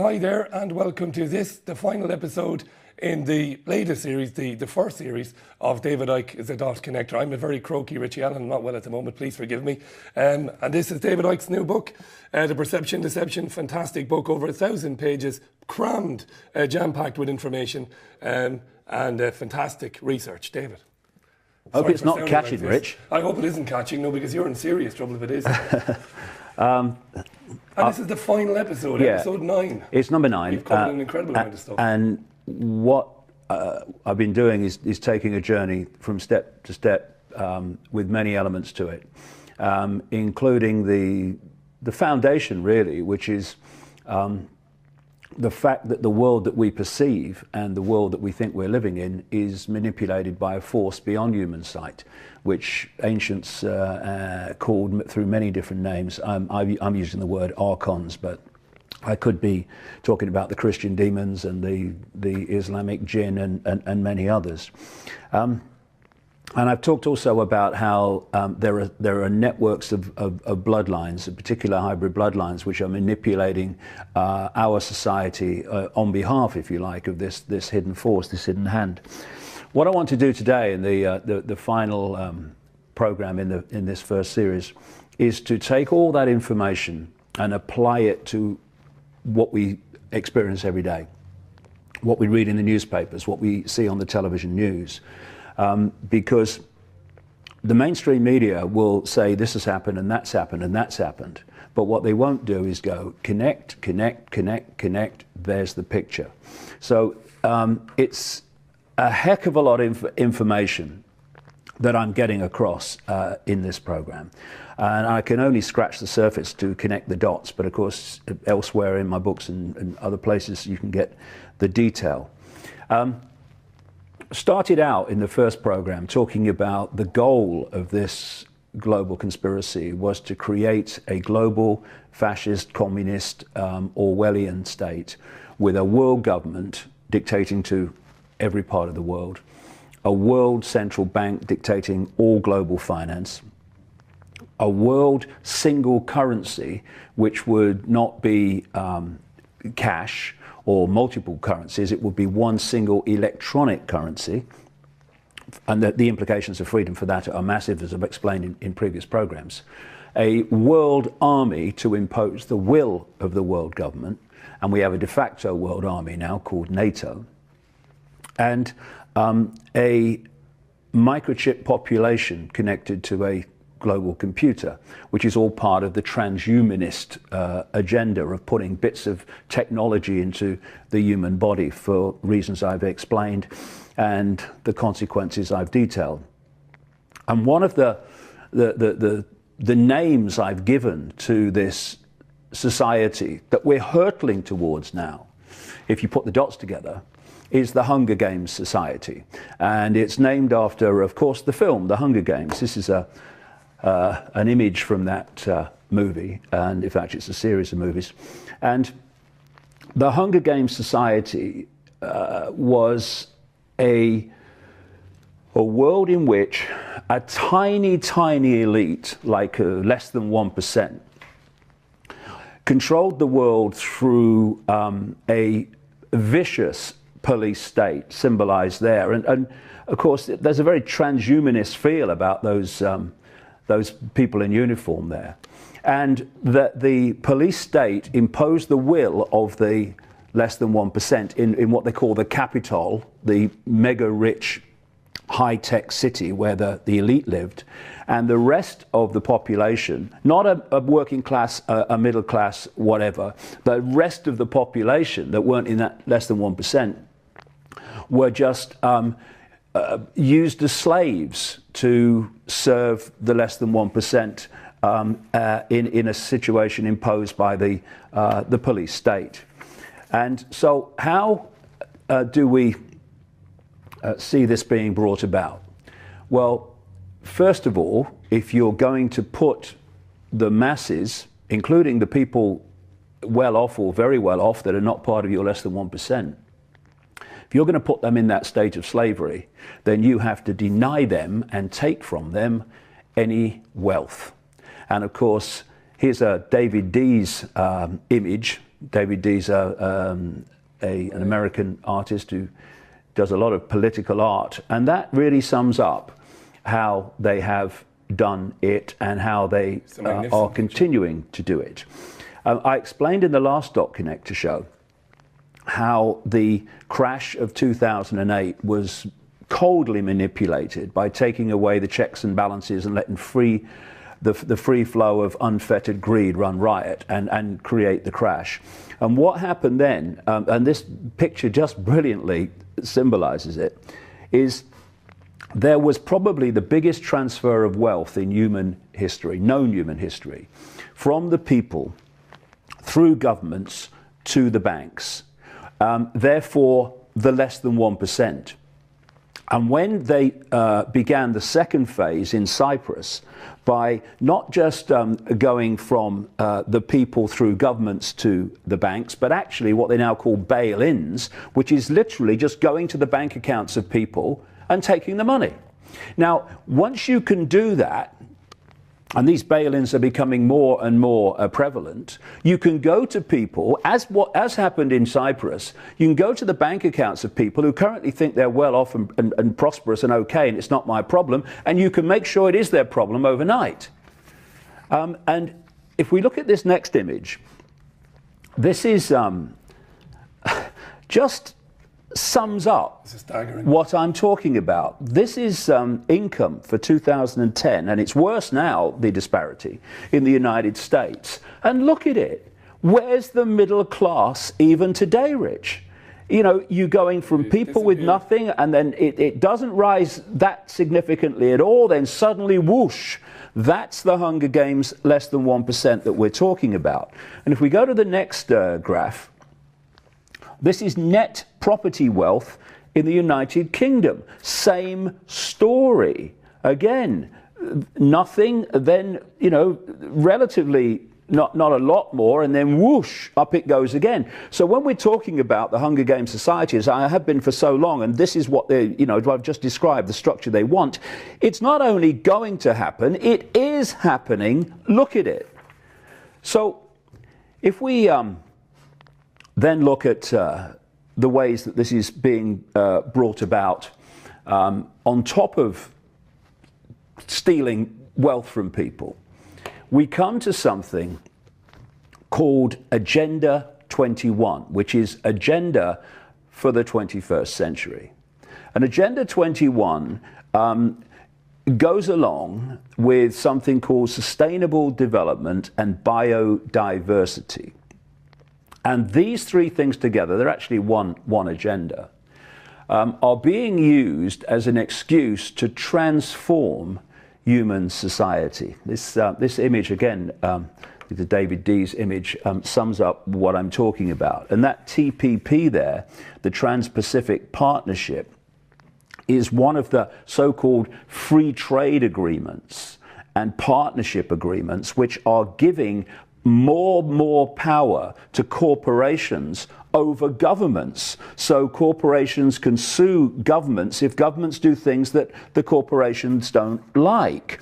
hi there, and welcome to this, the final episode in the latest series, the first series of David Icke Dot Connector. I'm a very croaky Richie Allen, I'm not well at the moment, please forgive me. And this is David Icke's new book, The Perception Deception, fantastic book, over 1,000 pages, crammed, jam-packed with information, and fantastic research. David. Hope it's not catching, like Rich. I hope it isn't catching, no, because you're in serious trouble if it is. And this is the final episode, episode 9. It's number 9. We've covered an incredible amount of stuff. And what I've been doing is taking a journey from step to step with many elements to it, including the foundation, really, which is the fact that the world that we perceive and the world that we think we're living in is manipulated by a force beyond human sight, which ancients called through many different names. I'm using the word archons, but I could be talking about the Christian demons and the Islamic jinn and many others. And I've talked also about how there are networks of bloodlines, in particular hybrid bloodlines, which are manipulating our society on behalf, if you like, of this hidden force, this hidden hand. What I want to do today in the final program in this first series is to take all that information and apply it to what we experience every day, what we read in the newspapers, what we see on the television news. Because the mainstream media will say this has happened and that's happened and that's happened, but what they won't do is go connect, connect, connect, connect, there's the picture. So it's a heck of a lot of information that I'm getting across in this program. And I can only scratch the surface to connect the dots, but of course elsewhere in my books and other places you can get the detail. Started out in the first program talking about the goal of this global conspiracy was to create a global fascist, communist, Orwellian state with a world government dictating to every part of the world, a world central bank dictating all global finance, a world single currency which would not be cash or multiple currencies, it would be one single electronic currency, and the implications of freedom for that are massive, as I've explained in previous programs. A world army to impose the will of the world government, and we have a de facto world army now called NATO, and a microchip population connected to a global computer, which is all part of the transhumanist agenda of putting bits of technology into the human body for reasons I've explained and the consequences I've detailed. And one of the names I've given to this society that we're hurtling towards now, if you put the dots together, is the Hunger Games Society. And it's named after, of course, the film, The Hunger Games. This is an image from that movie, and in fact it's a series of movies. And the Hunger Games Society was a world in which a tiny, tiny elite, like less than 1%, controlled the world through a vicious police state, symbolized there. And of course there's a very transhumanist feel about those people in uniform there, and that the police state imposed the will of the less than 1% in what they call the capital, the mega rich high-tech city where the elite lived, and the rest of the population, not a working class, a middle class, whatever, the rest of the population that weren't in that less than 1% were just used as slaves to serve the less than 1% in a situation imposed by the police state. And so how do we see this being brought about? Well, first of all, if you're going to put the masses, including the people well off or very well off that are not part of your less than 1%, if you're going to put them in that state of slavery, then you have to deny them and take from them any wealth. And of course, here's a David D's image David D's an American artist who does a lot of political art, and that really sums up how they have done it and how they are continuing to do it. I explained in the last Dot Connector show how the crash of 2008 was coldly manipulated by taking away the checks and balances and letting the free flow of unfettered greed run riot and create the crash. And what happened then, and this picture just brilliantly symbolizes it, is there was probably the biggest transfer of wealth in human history, known human history, from the people through governments to the banks. Therefore, the less than 1%. And when they began the second phase in Cyprus, by not just going from the people through governments to the banks, but actually what they now call bail-ins, which is literally just going to the bank accounts of people and taking the money. Now, once you can do that, and these bail-ins are becoming more and more prevalent, you can go to people, as happened in Cyprus, you can go to the bank accounts of people who currently think they're well off and prosperous and okay, and it's not my problem, and you can make sure it is their problem overnight. And if we look at this next image, this is just sums up what I'm talking about. This is income for 2010, and it's worse now, the disparity, in the United States. And look at it. Where's the middle class even today, Rich? You know, you're going from people with nothing, and then it doesn't rise that significantly at all, then suddenly whoosh. That's the Hunger Games less than 1% that we're talking about. And if we go to the next graph, this is net property wealth in the United Kingdom. Same story. Again, nothing, then, you know, relatively not a lot more, and then whoosh, up it goes again. So when we're talking about the Hunger Games society, as I have been for so long, and this is what they, you know, I've just described the structure they want, it's not only going to happen, it is happening. Look at it. So if we then look at the ways that this is being brought about, on top of stealing wealth from people, we come to something called Agenda 21, which is agenda for the 21st century. And Agenda 21 goes along with something called sustainable development and biodiversity. And these three things together, they're actually one agenda, are being used as an excuse to transform human society. This image, again, the David D's image, sums up what I'm talking about. And that TPP there, the Trans-Pacific Partnership, is one of the so-called free trade agreements and partnership agreements which are giving more power to corporations over governments. So corporations can sue governments if governments do things that the corporations don't like.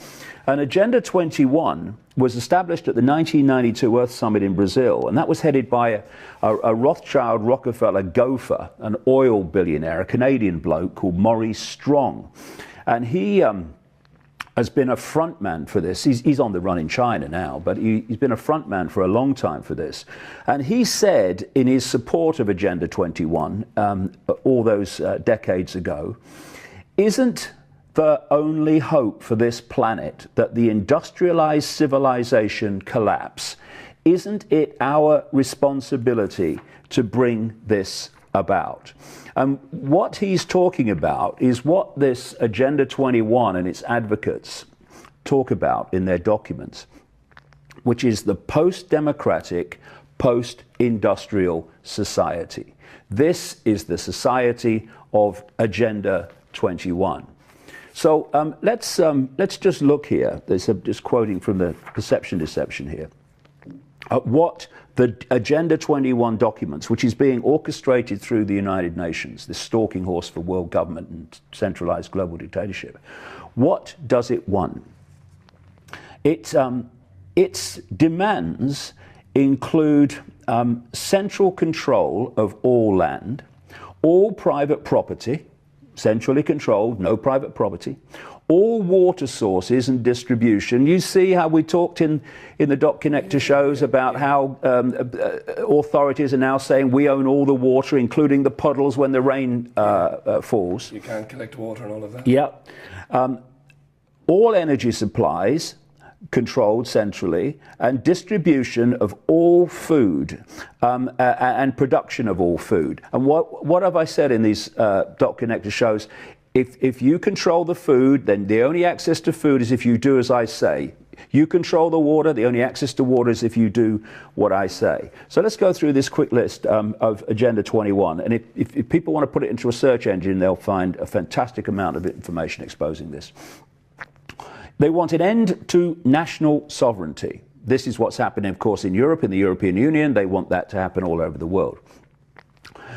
And Agenda 21 was established at the 1992 Earth Summit in Brazil, and that was headed by a Rothschild Rockefeller gopher, an oil billionaire, a Canadian bloke called Maurice Strong. And he has been a frontman for this. He's on the run in China now, but he's been a frontman for a long time for this. And he said in his support of Agenda 21, all those decades ago, isn't the only hope for this planet that the industrialized civilization collapse? Isn't it our responsibility to bring this about? And what he's talking about is what this Agenda 21 and its advocates talk about in their documents, which is the post-democratic, post-industrial society. This is the society of Agenda 21. So let's just look here. Just quoting from the Perception Deception here. What the Agenda 21 documents, which is being orchestrated through the United Nations, this stalking horse for world government and centralized global dictatorship, what does it want? Its demands include central control of all land, all private property, centrally controlled, no private property, all water sources and distribution. You see how we talked in the Dot Connector shows about how authorities are now saying we own all the water, including the puddles when the rain falls. You can't collect water and all of that. Yeah. All energy supplies controlled centrally, and distribution of all food and production of all food. And what have I said in these Dot Connector shows? If you control the food, then the only access to food is if you do as I say. You control the water, the only access to water is if you do what I say. So let's go through this quick list of Agenda 21. And if people want to put it into a search engine, they'll find a fantastic amount of information exposing this. They want an end to national sovereignty. This is what's happening, of course, in Europe, in the European Union. They want that to happen all over the world.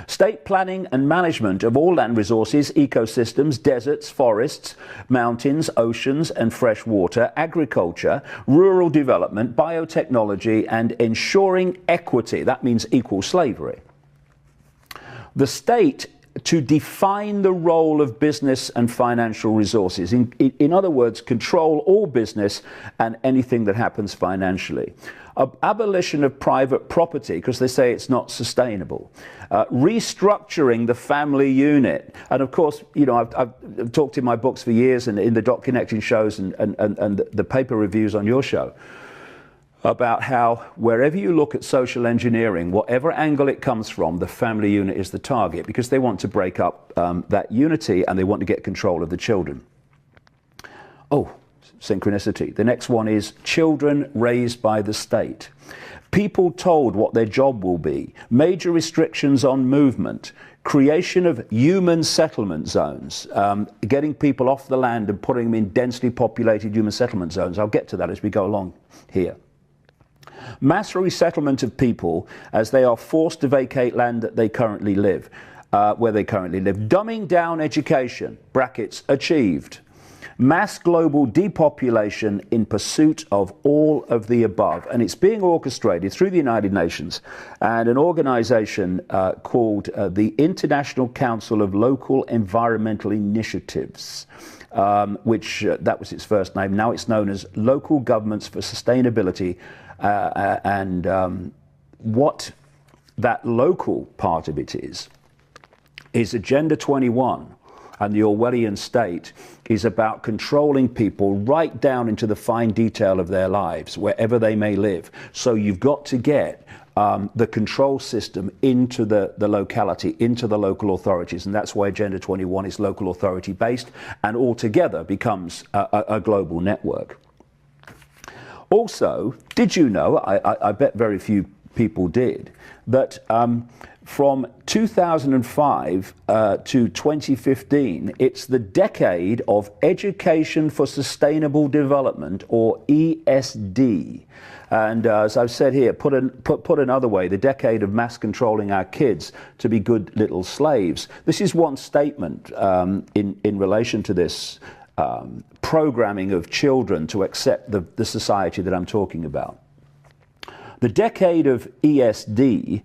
State planning and management of all land resources, ecosystems, deserts, forests, mountains, oceans and fresh water, agriculture, rural development, biotechnology, and ensuring equity. That means equal slavery. The state to define the role of business and financial resources. In other words, control all business and anything that happens financially. Abolition of private property, because they say it's not sustainable. Restructuring the family unit. And of course, you know, I've talked in my books for years and in the Dot Connecting shows and the paper reviews on your show about how wherever you look at social engineering, whatever angle it comes from, the family unit is the target, because they want to break up that unity and they want to get control of the children. Oh, synchronicity. The next one is children raised by the state. People told what their job will be. Major restrictions on movement. Creation of human settlement zones. Getting people off the land and putting them in densely populated human settlement zones. I'll get to that as we go along here. Mass resettlement of people as they are forced to vacate land that they currently live, where they currently live. Dumbing down education, brackets, achieved. Mass global depopulation in pursuit of all of the above. And it's being orchestrated through the United Nations and an organization called the International Council of Local Environmental Initiatives, which that was its first name. Now it's known as Local Governments for Sustainability. What that local part of it is Agenda 21, and the Orwellian state is about controlling people right down into the fine detail of their lives, wherever they may live. So you've got to get the control system into the locality, into the local authorities, and that's why Agenda 21 is local authority based and altogether becomes a global network. Also, did you know, I bet very few people did, that from 2005 to 2015, it's the decade of Education for Sustainable Development, or ESD. And as I've said here, put another way, the decade of mass controlling our kids to be good little slaves. This is one statement in relation to this programming of children to accept the society that I'm talking about. The decade of ESD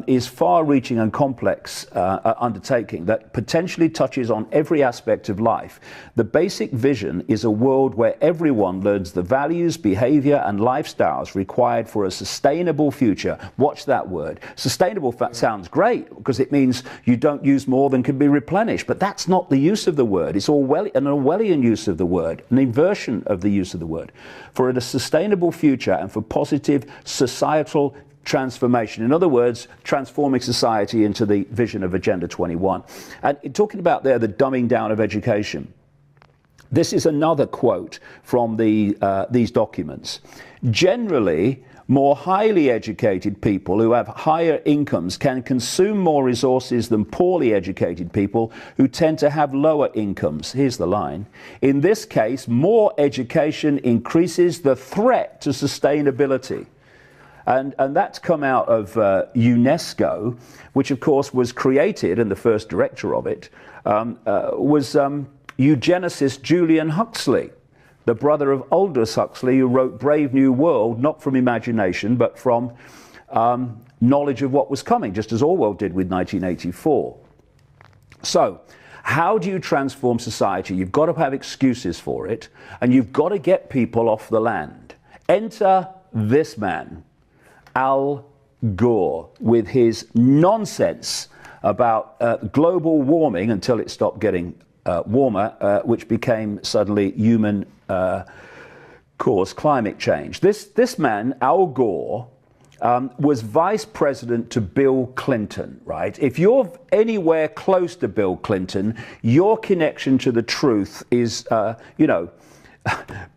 is far-reaching and complex undertaking that potentially touches on every aspect of life. The basic vision is a world where everyone learns the values, behavior and lifestyles required for a sustainable future. Watch that word. Sustainable sounds great because it means you don't use more than can be replenished, but that's not the use of the word. It's an Orwellian use of the word, an inversion of the use of the word. For a sustainable future and for positive societal transformation. In other words, transforming society into the vision of Agenda 21. And talking about there the dumbing down of education, this is another quote from these documents. Generally, more highly educated people who have higher incomes can consume more resources than poorly educated people who tend to have lower incomes. Here's the line. In this case, more education increases the threat to sustainability. And that's come out of UNESCO, which of course was created, and the first director of it was eugenicist Julian Huxley, the brother of Aldous Huxley, who wrote Brave New World, not from imagination, but from knowledge of what was coming, just as Orwell did with 1984. So, how do you transform society? You've got to have excuses for it, and you've got to get people off the land. Enter this man, Al Gore, with his nonsense about global warming until it stopped getting warmer, which became suddenly human caused climate change. This man, Al Gore, was vice president to Bill Clinton, right? If you're anywhere close to Bill Clinton, your connection to the truth is,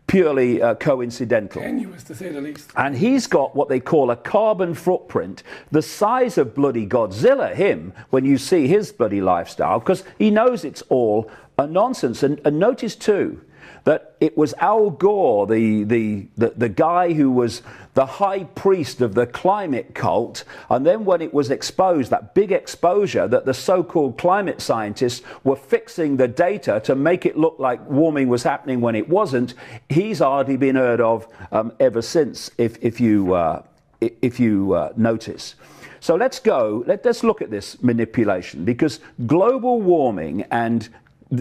purely coincidental. Tenuous, to say the least. And he's got what they call a carbon footprint, the size of bloody Godzilla, him, when you see his bloody lifestyle, because he knows it's all a nonsense. And notice too, that it was Al Gore, the guy who was the high priest of the climate cult, and then when it was exposed, that big exposure, that the so-called climate scientists were fixing the data to make it look like warming was happening when it wasn't, he's hardly been heard of ever since, if you notice. So let's look at this manipulation, because global warming and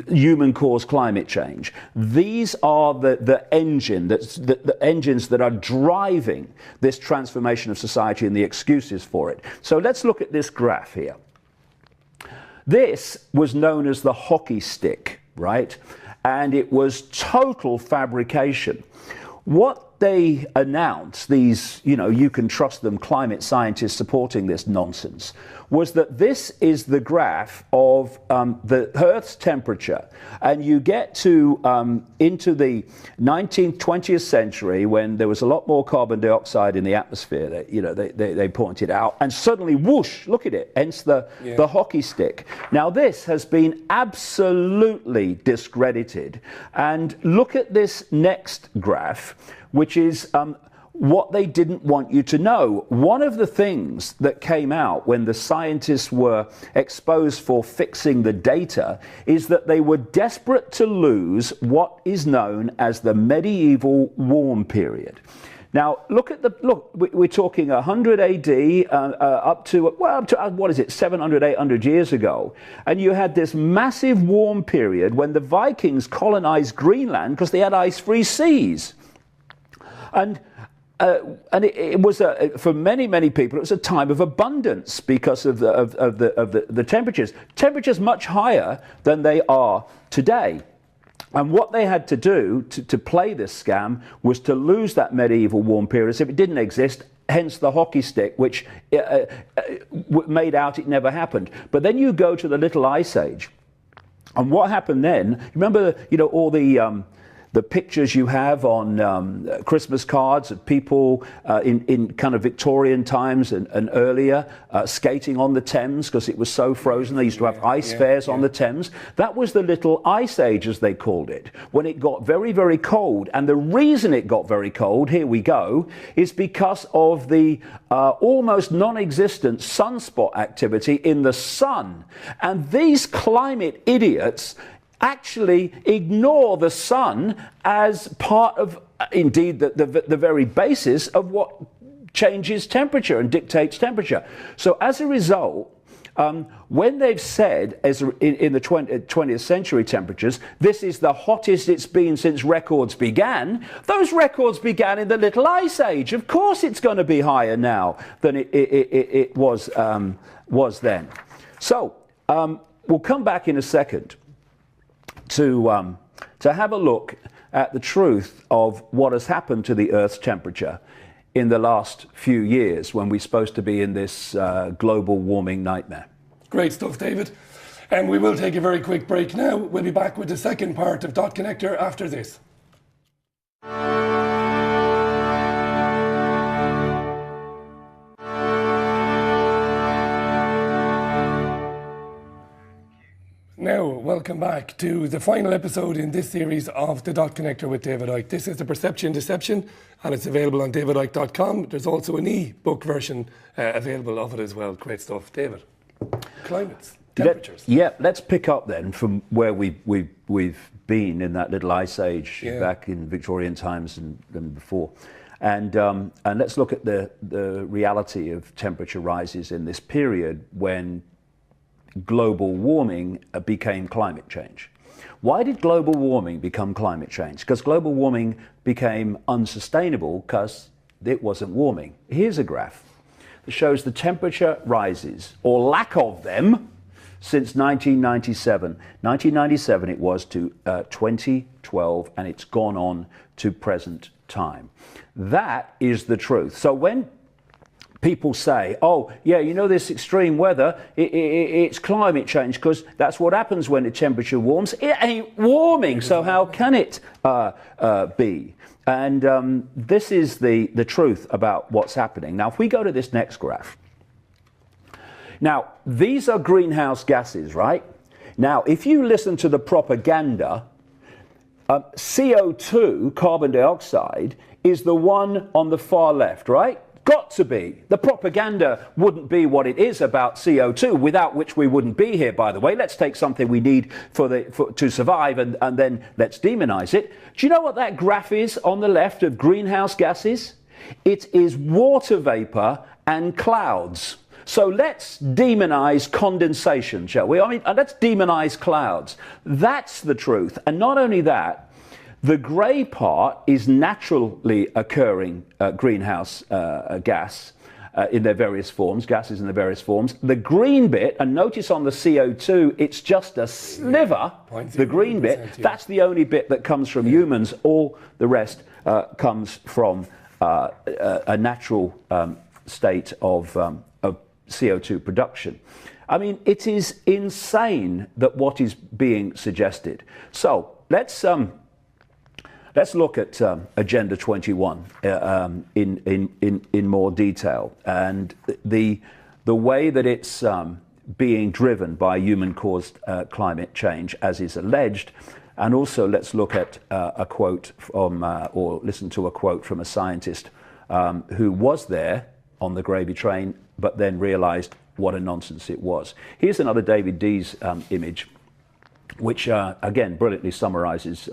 human-caused climate change, these are the engines that are driving this transformation of society and the excuses for it. So let's look at this graph here. This was known as the hockey stick, right? And it was total fabrication. What they announced, these, you can trust them, climate scientists supporting this nonsense, was that this is the graph of the Earth's temperature. And you get to into the 19th, 20th century, when there was a lot more carbon dioxide in the atmosphere, that, they pointed out, and suddenly, whoosh, look at it, hence the hockey stick. Now, this has been absolutely discredited. And look at this next graph, which is what they didn't want you to know. One of the things that came out when the scientists were exposed for fixing the data is that they were desperate to lose what is known as the medieval warm period. Now, look, we're talking 100 AD up to what is it, 700, 800 years ago. And you had this massive warm period when the Vikings colonized Greenland because they had ice-free seas. And it was for many people it was a time of abundance because of the temperatures much higher than they are today. And what they had to do to play this scam was to lose that medieval warm period as if it didn't exist. Hence the hockey stick, which made out it never happened. But then you go to the Little Ice Age, and what happened then? Remember, all the pictures you have on Christmas cards of people in kind of Victorian times and earlier skating on the Thames because it was so frozen. They used to have ice fairs on the Thames. That was the Little Ice Age, as they called it, when it got very, very cold. And the reason it got very cold, here we go, is because of the almost non-existent sunspot activity in the sun. And these climate idiots actually ignore the sun as part of, indeed, the very basis of what changes temperature and dictates temperature. So as a result, when they've said, as in the 20th century temperatures, this is the hottest it's been since records began, those records began in the Little Ice Age. Of course it's going to be higher now than it was then. So we'll come back in a second to have a look at the truth of what has happened to the Earth's temperature in the last few years when we're supposed to be in this global warming nightmare. Great stuff, David. And we will take a very quick break now. We'll be back with the second part of Dot Connector after this. Now, welcome back to the final episode in this series of the Dot Connector with David Icke. This is the Perception Deception, and it's available on davidicke.com. There's also an e-book version available of it as well. Great stuff. David, climates, temperatures. Let's pick up then from where we've been in that Little Ice Age back in Victorian times and before. And let's look at the reality of temperature rises in this period when global warming became climate change. Why did global warming become climate change? Because global warming became unsustainable because it wasn't warming. Here's a graph that shows the temperature rises, or lack of them, since 1997. 1997 it was to 2012, and it's gone on to present time. That is the truth. So when people say, oh, yeah, you know, this extreme weather, it's climate change because that's what happens when the temperature warms. It ain't warming, so how can it be? And this is the truth about what's happening. Now, if we go to this next graph. Now, these are greenhouse gases, right? Now, if you listen to the propaganda, CO2, carbon dioxide, is the one on the far left, right? Got to be. The propaganda wouldn't be what it is about CO2, without which we wouldn't be here, by the way. Let's take something we need to survive and then let's demonize it. Do you know what that graph is on the left of greenhouse gases? It is water vapor and clouds. So let's demonize condensation, shall we? I mean, let's demonize clouds. That's the truth. And not only that, the grey part is naturally occurring greenhouse gas in their various forms, gases in their various forms. The green bit, and notice on the CO2, it's just a sliver, the green bit, that's the only bit that comes from humans. All the rest comes from a natural state of CO2 production. I mean, it is insane that what is being suggested. So let's look at Agenda 21 in more detail, and the way that it's being driven by human-caused climate change, as is alleged. And also, let's look at a quote from, or listen to a quote from a scientist who was there on the gravy train, but then realized what a nonsense it was. Here's another David Dees image, which again brilliantly summarizes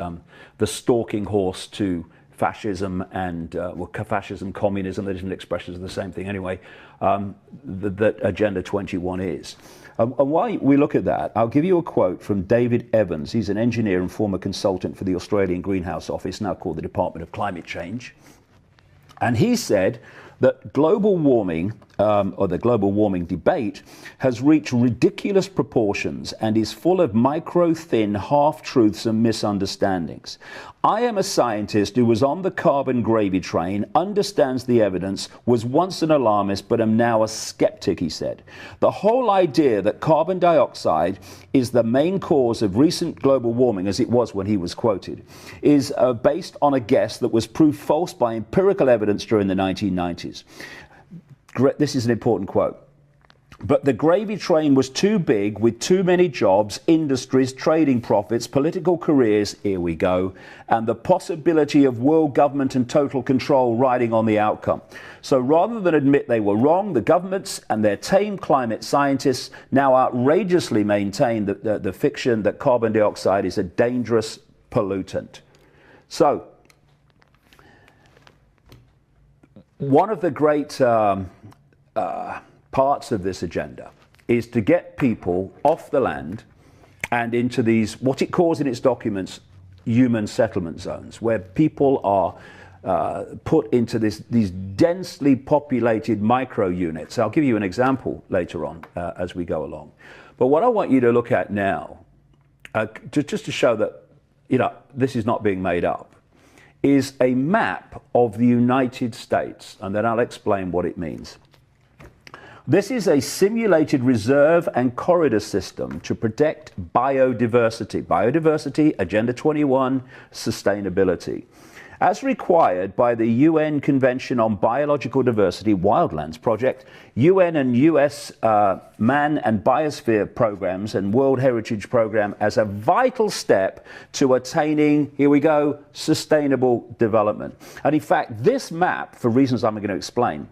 the stalking horse to fascism and fascism, communism, the different expressions of the same thing anyway, that Agenda 21 is. And while we look at that, I'll give you a quote from David Evans. He's an engineer and former consultant for the Australian Greenhouse Office, now called the Department of Climate Change. And he said that global warming, or the global warming debate, has reached ridiculous proportions and is full of micro-thin half-truths and misunderstandings. I am a scientist who was on the carbon gravy train, understands the evidence, was once an alarmist, but am now a skeptic, he said. The whole idea that carbon dioxide is the main cause of recent global warming, as it was when he was quoted, is based on a guess that was proved false by empirical evidence during the 1990s. This is an important quote. But the gravy train was too big, with too many jobs, industries, trading profits, political careers, here we go, and the possibility of world government and total control riding on the outcome. So rather than admit they were wrong, the governments and their tame climate scientists now outrageously maintain the fiction that carbon dioxide is a dangerous pollutant. So one of the great parts of this agenda is to get people off the land and into these, what it calls in its documents, human settlement zones, where people are put into these densely populated micro units. I'll give you an example later on as we go along. But what I want you to look at now, just to show that, you know, this is not being made up, is a map of the United States, and then I'll explain what it means. This is a simulated reserve and corridor system to protect biodiversity. Biodiversity, Agenda 21, sustainability. As required by the UN Convention on Biological Diversity Wildlands Project, UN and US Man and Biosphere programs and World Heritage Program as a vital step to attaining, here we go, sustainable development. And in fact, this map, for reasons I'm going to explain,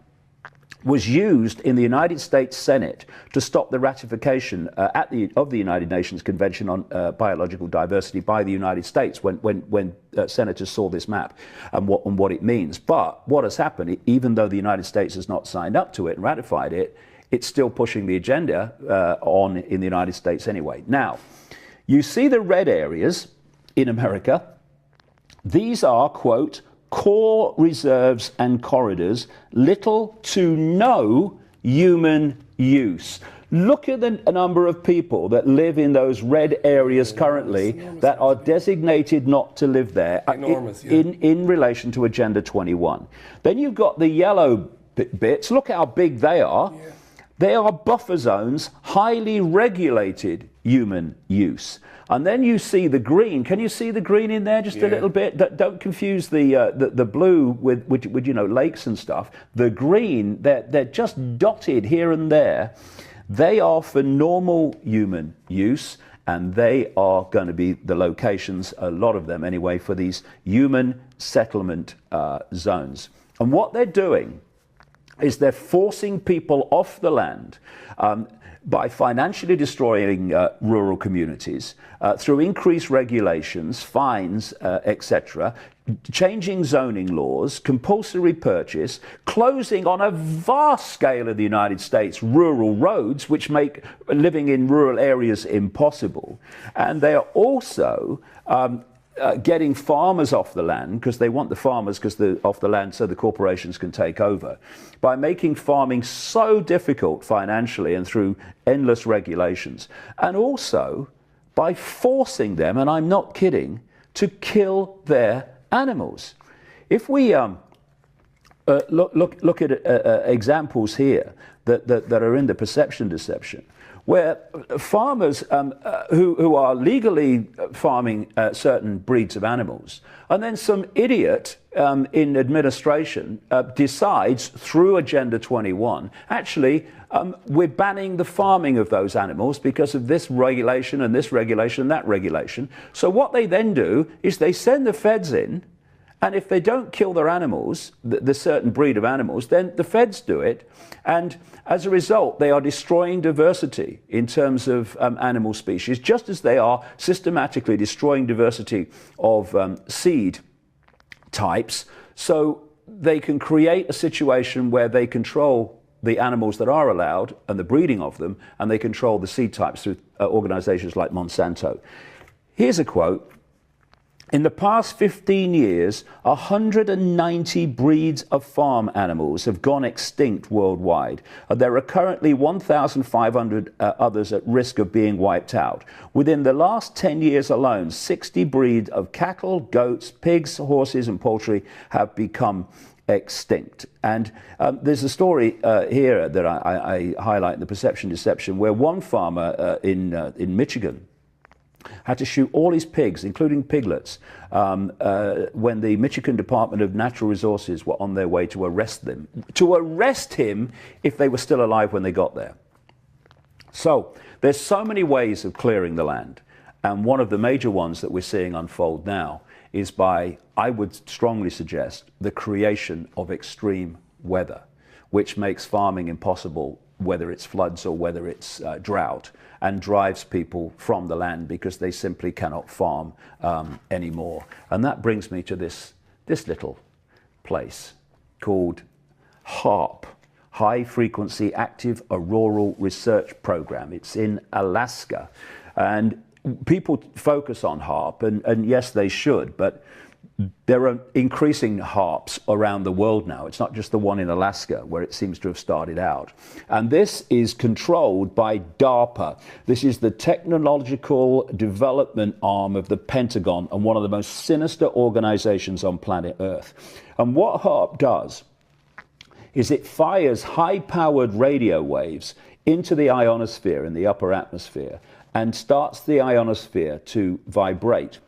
was used in the United States Senate to stop the ratification of the United Nations Convention on Biological Diversity by the United States when senators saw this map and what it means. But what has happened, even though the United States has not signed up to it and ratified it, it's still pushing the agenda on in the United States anyway. Now, you see the red areas in America. These are, quote, core reserves and corridors, little to no human use. Look at the number of people that live in those red areas currently that are designated not to live there in relation to Agenda 21. Then you've got the yellow bits. Look how big they are. Yeah. They are buffer zones, highly regulated human use. And then you see the green. Can you see the green in there just a little bit? Don't confuse the blue with lakes and stuff. The green, they're just dotted here and there. They are for normal human use, and they are going to be the locations, a lot of them anyway, for these human settlement zones. And what they're doing is they're forcing people off the land by financially destroying rural communities through increased regulations, fines, etc., changing zoning laws, compulsory purchase, closing on a vast scale of the United States rural roads, which make living in rural areas impossible. And they are also getting farmers off the land, because they want the farmers off the land so the corporations can take over, by making farming so difficult financially and through endless regulations, and also by forcing them, and I'm not kidding, to kill their animals. If we look at examples here that are in the perception deception, where farmers who are legally farming certain breeds of animals, and then some idiot in administration decides through Agenda 21, actually, we're banning the farming of those animals because of this regulation and this regulation and that regulation. So what they then do is they send the feds in, and if they don't kill their animals, the certain breed of animals, then the feds do it. And as a result, they are destroying diversity in terms of animal species, just as they are systematically destroying diversity of seed types, so they can create a situation where they control the animals that are allowed and the breeding of them, and they control the seed types through organizations like Monsanto. Here's a quote. In the past 15 years, 190 breeds of farm animals have gone extinct worldwide. There are currently 1,500 others at risk of being wiped out. Within the last 10 years alone, 60 breeds of cattle, goats, pigs, horses, and poultry have become extinct. And there's a story here that I highlight in the perception deception, where one farmer in Michigan had to shoot all his pigs, including piglets, when the Michigan Department of Natural Resources were on their way to arrest him if they were still alive when they got there. So there's so many ways of clearing the land, and one of the major ones that we're seeing unfold now is by, I would strongly suggest, the creation of extreme weather, which makes farming impossible, whether it's floods or whether it's drought, and drives people from the land because they simply cannot farm anymore. And that brings me to this little place called HAARP, High Frequency Active Auroral Research Program. It's in Alaska. And people focus on HAARP, and yes, they should, but there are increasing HAARPs around the world now. It's not just the one in Alaska where it seems to have started out. And this is controlled by DARPA. This is the technological development arm of the Pentagon and one of the most sinister organizations on planet Earth. And what HAARP does is it fires high-powered radio waves into the ionosphere in the upper atmosphere and starts the ionosphere to vibrate.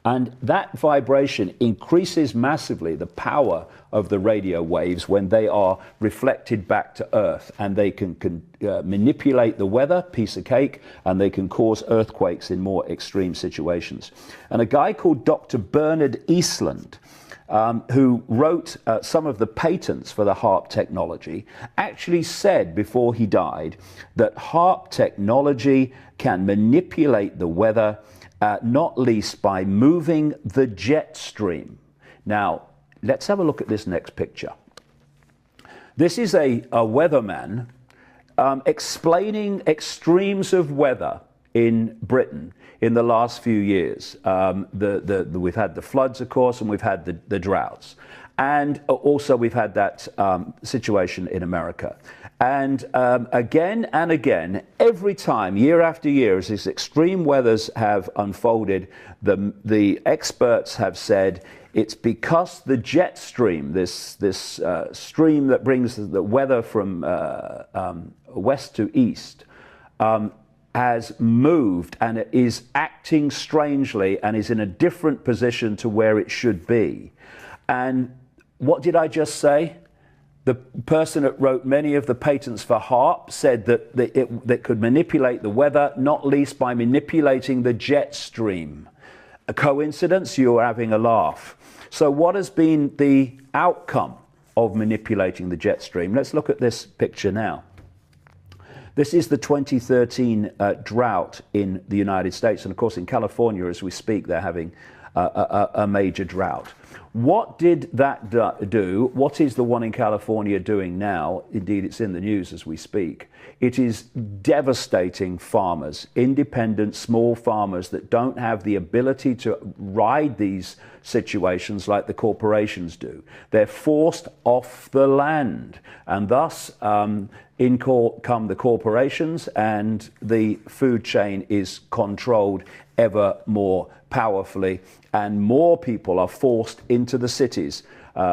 And that vibration increases massively the power of the radio waves when they are reflected back to Earth, and they can manipulate the weather, piece of cake, and they can cause earthquakes in more extreme situations. And a guy called Dr. Bernard Eastland, who wrote some of the patents for the HAARP technology, actually said before he died that HAARP technology can manipulate the weather, not least by moving the jet stream. Now, let's have a look at this next picture. This is a weatherman explaining extremes of weather in Britain in the last few years. We've had the floods, of course, and we've had the droughts. And also we've had that situation in America. And again and again, every time, year after year, as these extreme weathers have unfolded, the experts have said it's because the jet stream, this stream that brings the weather from west to east, has moved and it is acting strangely and is in a different position to where it should be. And what did I just say? The person that wrote many of the patents for HAARP said that it could manipulate the weather, not least by manipulating the jet stream. A coincidence? You're having a laugh. So what has been the outcome of manipulating the jet stream? Let's look at this picture now. This is the 2013 drought in the United States. And of course, in California, as we speak, they're having a major drought. What did that do? What is the one in California doing now? Indeed, it's in the news as we speak. It is devastating farmers, independent small farmers that don't have the ability to ride these situations like the corporations do. They're forced off the land, and thus in come the corporations, and the food chain is controlled ever more powerfully, and more people are forced into the cities,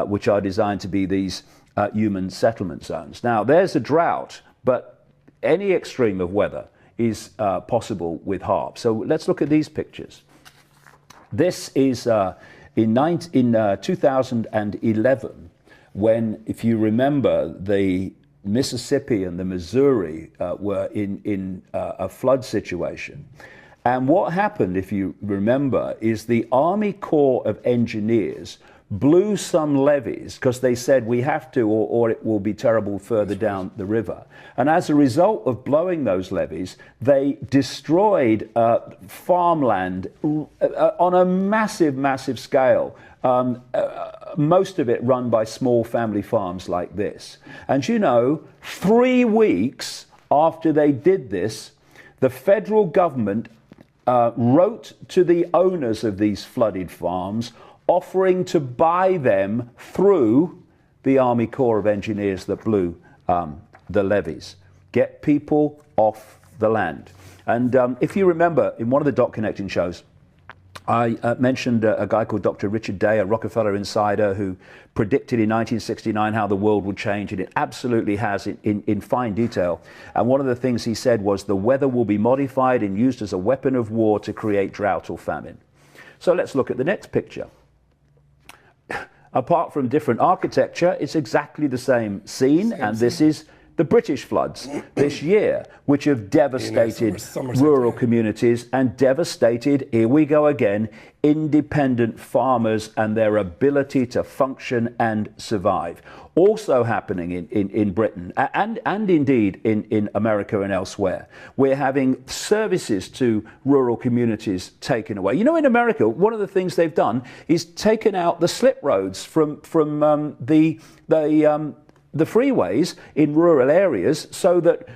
which are designed to be these human settlement zones. Now, there's a drought, but any extreme of weather is possible with HAARP. So let's look at these pictures. This is in 2011, when, if you remember, the Mississippi and the Missouri were in a flood situation. And what happened, if you remember, is the Army Corps of Engineers blew some levees because they said we have to, or it will be terrible further down the river. And as a result of blowing those levees, they destroyed farmland on a massive, massive scale. Most of it run by small family farms like this. And you know, 3 weeks after they did this, the federal government wrote to the owners of these flooded farms, offering to buy them through the Army Corps of Engineers that blew the levees. Get people off the land. And if you remember, in one of the dot connecting shows, I mentioned a guy called Dr. Richard Day, a Rockefeller insider, who predicted in 1969 how the world would change, and it absolutely has in fine detail. And one of the things he said was the weather will be modified and used as a weapon of war to create drought or famine. So let's look at the next picture. Apart from different architecture, it's exactly the same scene, and this is the British floods this year, which have devastated rural communities and devastated, here we go again, independent farmers and their ability to function and survive. Also happening in Britain and indeed in America and elsewhere. We're having services to rural communities taken away. You know, in America, one of the things they've done is taken out the slip roads from the freeways in rural areas, so that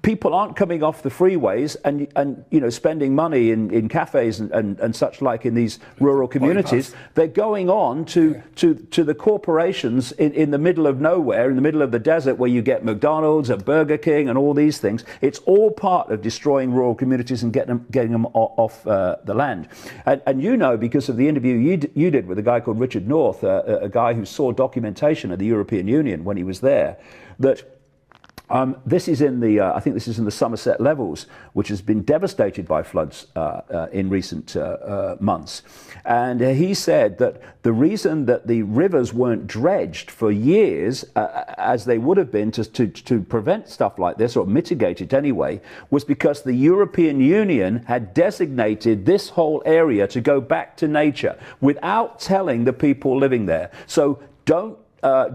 people aren't coming off the freeways and you know, spending money in cafes and such like in these rural communities. They're going on to the corporations in the middle of nowhere, in the middle of the desert, where you get McDonald's, a Burger King, and all these things. It's all part of destroying rural communities and getting them off the land. And you know, because of the interview you did with a guy called Richard North, a guy who saw documentation of the European Union when he was there, that This is in the, I think this is in the Somerset Levels, which has been devastated by floods in recent months. And he said that the reason that the rivers weren't dredged for years, as they would have been to prevent stuff like this, or mitigate it anyway, was because the European Union had designated this whole area to go back to nature without telling the people living there. So don't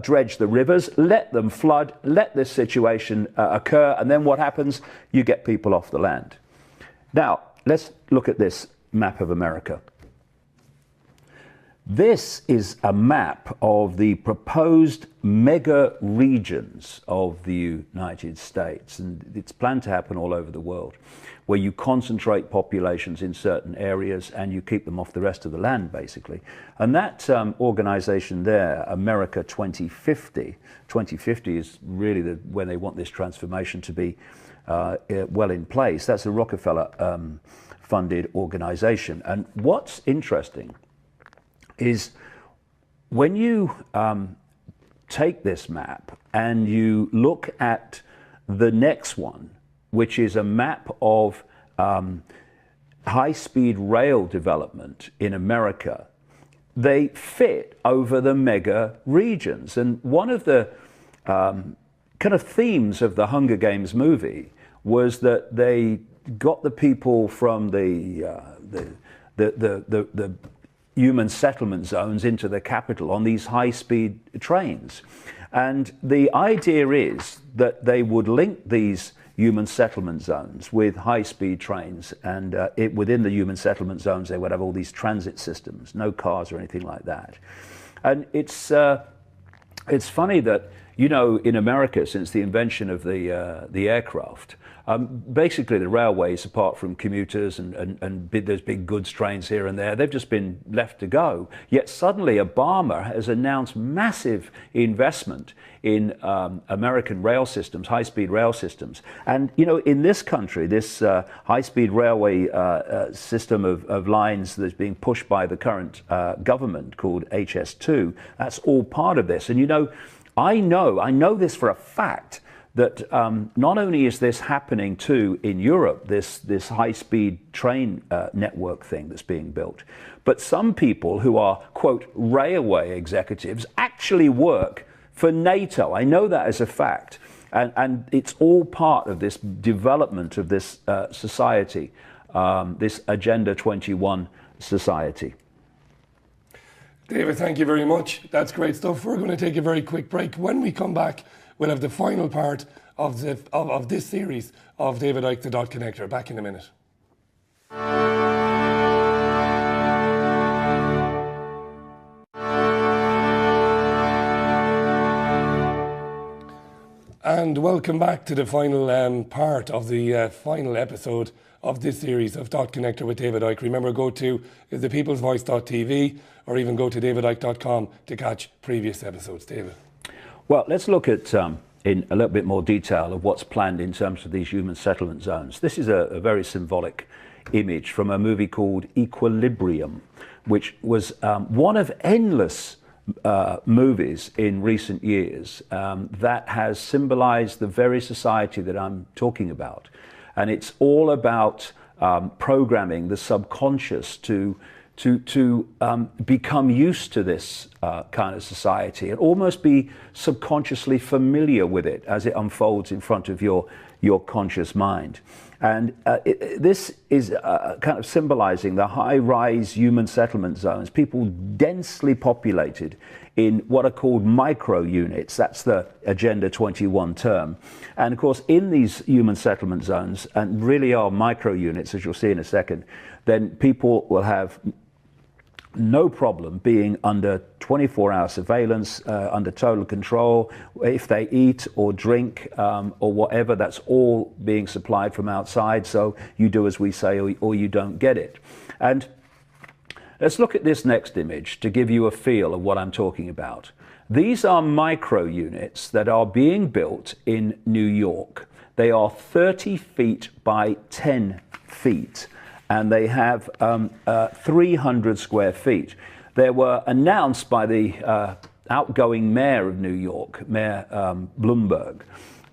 dredge the rivers, let them flood, let this situation occur, and then what happens? You get people off the land. Now, let's look at this map of America. This is a map of the proposed mega regions of the United States, and it's planned to happen all over the world, where you concentrate populations in certain areas and you keep them off the rest of the land, basically. And that organization there, America 2050 is really when they want this transformation to be well in place. That's a Rockefeller funded organization. And what's interesting is when you take this map and you look at the next one, which is a map of high-speed rail development in America, they fit over the mega regions. And one of the kind of themes of the Hunger Games movie was that they got the people from the human settlement zones into the capital on these high-speed trains. And the idea is that they would link these human settlement zones with high-speed trains, and within the human settlement zones they would have all these transit systems, no cars or anything like that. And it's funny that, you know, in America, since the invention of the aircraft, basically the railways, apart from commuters and there's big goods trains here and there, they've just been left to go. Yet suddenly Obama has announced massive investment in American rail systems, high-speed rail systems. And, you know, in this country, this high-speed railway system of lines that's being pushed by the current government called HS2, that's all part of this. And, you know, I know this for a fact, that not only is this happening too in Europe, this high-speed train network thing that's being built, but some people who are, quote, railway executives actually work for NATO. I know that as a fact. And it's all part of this development of this society, this Agenda 21 society. David, thank you very much. That's great stuff. We're going to take a very quick break. When we come back, we'll have the final part of this series of David Icke, the Dot Connector. Back in a minute. And welcome back to the final part of the final episode of this series of Dot Connector with David Icke. Remember, go to thepeoplesvoice.tv or even go to davidicke.com to catch previous episodes. David. Well, let's look at in a little bit more detail of what's planned in terms of these human settlement zones. This is a very symbolic image from a movie called Equilibrium, which was one of endless movies in recent years that has symbolized the very society that I'm talking about. And it's all about programming the subconscious to become used to this kind of society and almost be subconsciously familiar with it as it unfolds in front of your conscious mind. And this is kind of symbolizing the high-rise human settlement zones, people densely populated in what are called micro units. That's the Agenda 21 term. And of course, in these human settlement zones, and really are micro units, as you'll see in a second, then people will have no problem being under 24-hour surveillance, under total control. If they eat or drink or whatever, that's all being supplied from outside. So you do as we say or you don't get it. And let's look at this next image to give you a feel of what I'm talking about. These are micro units that are being built in New York. They are 30 feet by 10 feet. And they have 300 square feet. They were announced by the outgoing mayor of New York, Mayor Bloomberg,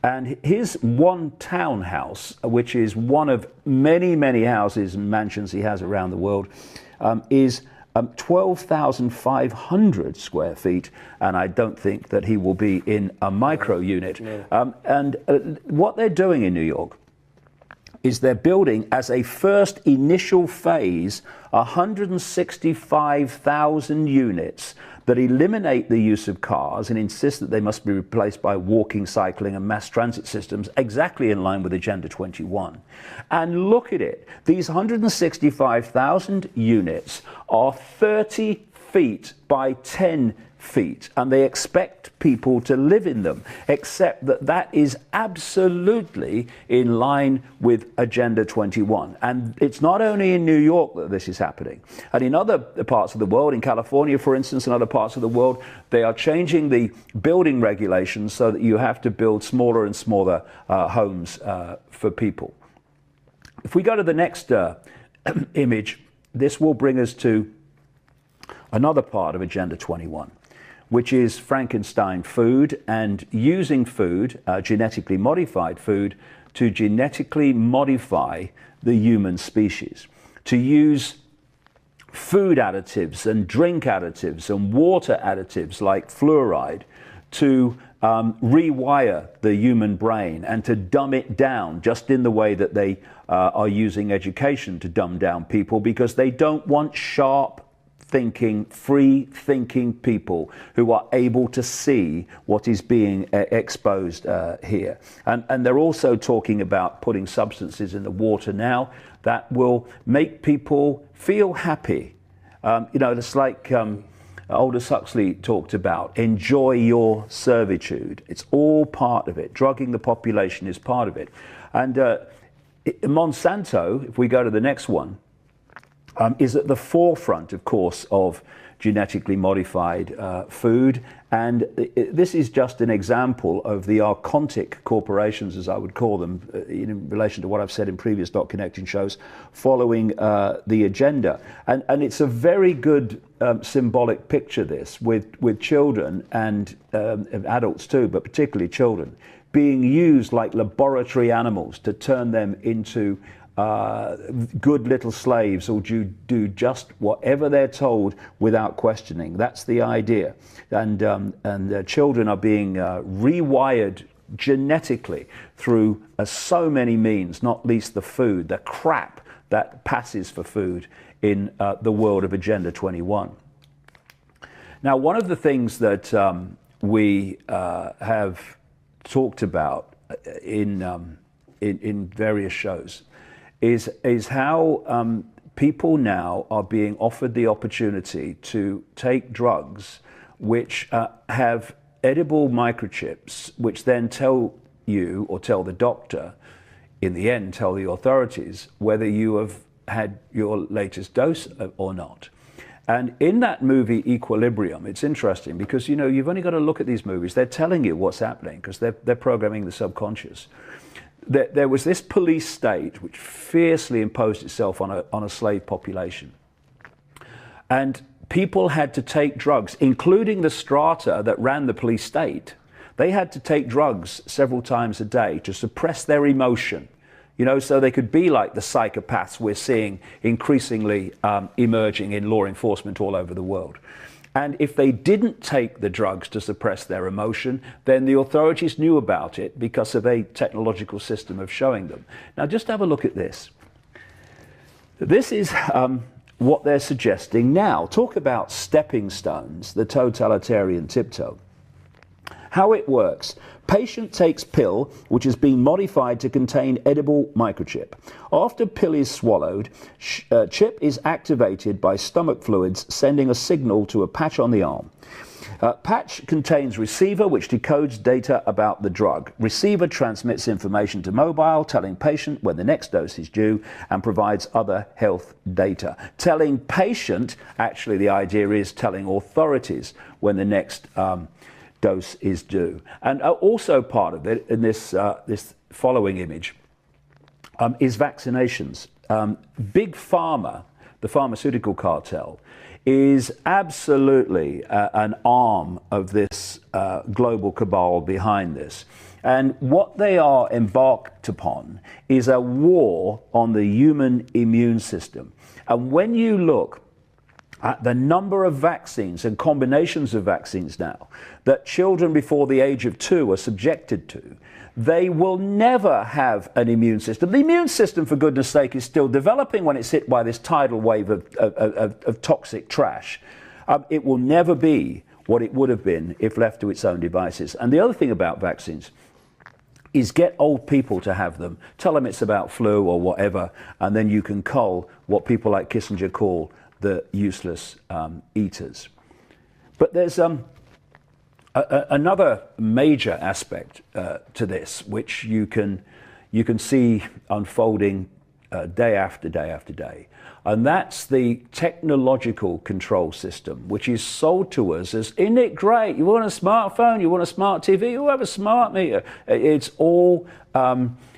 And his one townhouse, which is one of many, many houses and mansions he has around the world, is 12,500 square feet, and I don't think that he will be in a micro unit. No. What they're doing in New York is they're building, as a first initial phase, 165,000 units that eliminate the use of cars and insist that they must be replaced by walking, cycling and mass transit systems, exactly in line with Agenda 21. And look at it, these 165,000 units are 30 feet by 10 feet, and they expect people to live in them, except that that is absolutely in line with Agenda 21. And it's not only in New York that this is happening. And in other parts of the world, in California, for instance, and other parts of the world, they are changing the building regulations so that you have to build smaller and smaller homes for people. If we go to the next image, this will bring us to another part of Agenda 21, which is Frankenstein food and using food, genetically modified food, to genetically modify the human species. To use food additives and drink additives and water additives like fluoride to rewire the human brain and to dumb it down, just in the way that they are using education to dumb down people, because they don't want sharp thinking, free thinking people who are able to see what is being exposed here. And they're also talking about putting substances in the water now that will make people feel happy. It's like Aldous Huxley talked about, enjoy your servitude. It's all part of it. Drugging the population is part of it. And Monsanto, if we go to the next one, is at the forefront, of course, of genetically modified food. And this is just an example of the archontic corporations, as I would call them, in relation to what I've said in previous Dot Connecting shows, following the agenda. And it's a very good symbolic picture, this, with children and adults too, but particularly children, being used like laboratory animals to turn them into good little slaves who do just whatever they're told without questioning. That's the idea. And children are being rewired genetically through so many means, not least the food, the crap that passes for food in the world of Agenda 21. Now, one of the things that we have talked about in various shows is how people now are being offered the opportunity to take drugs which have edible microchips, which then tell you, or tell the doctor, in the end tell the authorities, whether you have had your latest dose or not. And in that movie Equilibrium, it's interesting because, you've only got to look at these movies. They're telling you what's happening because they're programming the subconscious. There was this police state which fiercely imposed itself on a slave population. And people had to take drugs, including the strata that ran the police state. They had to take drugs several times a day to suppress their emotion, so they could be like the psychopaths we're seeing increasingly emerging in law enforcement all over the world. And if they didn't take the drugs to suppress their emotion, then the authorities knew about it because of a technological system of showing them. Now, just have a look at this. This is what they're suggesting now. Talk about stepping stones, the totalitarian tiptoe. How it works. Patient takes pill, which has been modified to contain edible microchip. After pill is swallowed, chip is activated by stomach fluids, sending a signal to a patch on the arm. Patch contains receiver, which decodes data about the drug. Receiver transmits information to mobile, telling patient when the next dose is due, and provides other health data. Telling patient, actually the idea is telling authorities when the next dose is due. And also part of it in this following image is vaccinations. Big Pharma, the pharmaceutical cartel, is absolutely an arm of this global cabal behind this. And what they are embarked upon is a war on the human immune system. And when you look at the number of vaccines and combinations of vaccines now that children before the age of 2 are subjected to, they will never have an immune system. The immune system, for goodness sake, is still developing when it's hit by this tidal wave of toxic trash. It will never be what it would have been if left to its own devices. And the other thing about vaccines is get old people to have them. Tell them it's about flu or whatever, and then you can cull what people like Kissinger call the useless eaters. But there's another major aspect to this, which you can see unfolding day after day after day. And that's the technological control system, which is sold to us as, isn't it great? You want a smartphone, you want a smart TV, you have a smart meter. It's all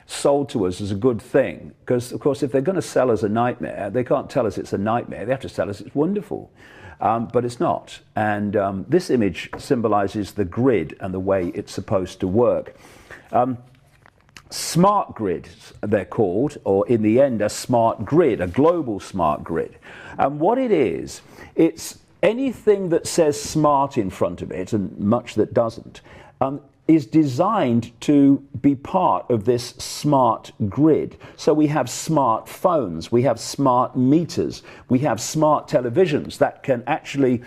sold to us as a good thing. Because, of course, if they're going to sell us a nightmare, they can't tell us it's a nightmare. They have to tell us it's wonderful. But it's not. And this image symbolizes the grid and the way it's supposed to work. Smart grids, they're called, or in the end, a smart grid, a global smart grid. And what it is, it's anything that says smart in front of it, and much that doesn't, is designed to be part of this smart grid. So we have smart phones, we have smart meters, we have smart televisions that can actually